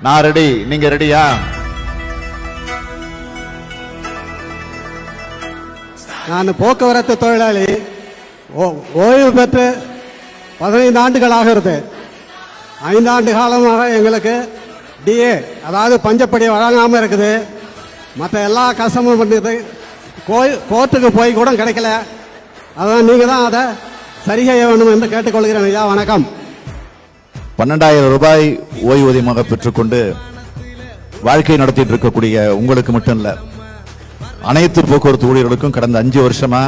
நான் ரெடி, நீங்க ரெடியா? நான் போக்குவரத்து தொழிலாளி, ஓய்வு பெற்று 15 ஆண்டுகள் ஆகிறது. 5 ஆண்டு காலமாக எங்களுக்கு டிஏ அதாவது பஞ்சப்படி வழங்காமல் இருக்குது. மற்ற எல்லா கஷ்டமும் பண்ணுது. கோர்ட்டுக்கு போய் கூட கிடைக்கல. அதான் நீங்கள் தான் அதை சரி செய்ய வேண்டும் என்று கேட்டுக்கொள்கிறேன். ஐயா வணக்கம். 12,000 ரூபாய் ஓய்வூதியமாக பெற்றுக்கொண்டு வாழ்க்கை நடத்திட்டு இருக்கக்கூடிய உங்களுக்கு மட்டும் இல்ல, அனைத்து போக்குவரத்து ஊழியர்களுக்கும் கடந்த 5 வருஷமா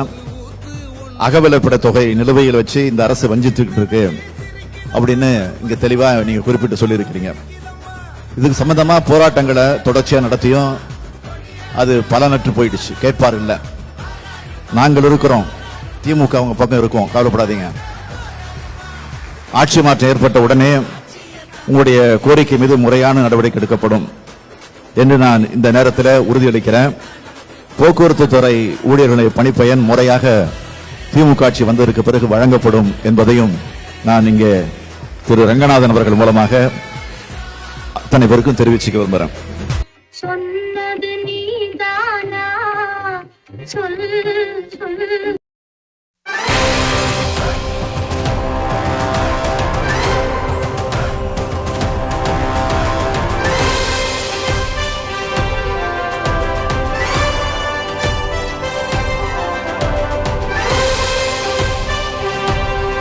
அகவிலைப்பட தொகை நிலுவையில் வச்சு இந்த அரசு வஞ்சித்துக்கிட்டு இருக்கு அப்படின்னு இங்க தெளிவா நீங்க குறிப்பிட்டு சொல்லி இருக்கிறீங்க. இதுக்கு சம்பந்தமா போராட்டங்களை தொடர்ச்சியா நடத்தியும் அது பலனற்று போயிடுச்சு. கேட்பார் இல்ல, நாங்கள் இருக்கிறோம், திமுக அவங்க பக்கம் இருக்கோம், கவலைப்படாதீங்க. ஆட்சி மாற்றம் ஏற்பட்ட உடனே உங்களுடைய கோரிக்கை மீது முறையான நடவடிக்கை எடுக்கப்படும் என்று நான் இந்த நேரத்தில் உறுதியளிக்கிறேன். போக்குவரத்து துறை ஊழியர்களை பணிப்பயன் முறையாக திமுக ஆட்சி வந்ததற்கு பிறகு வழங்கப்படும் என்பதையும் நான் இங்கே திரு ரங்கநாதன் அவர்கள் மூலமாக அத்தனை பேருக்கும் தெரிவிச்சுக்க விரும்புகிறேன். சொன்னது நீதானா?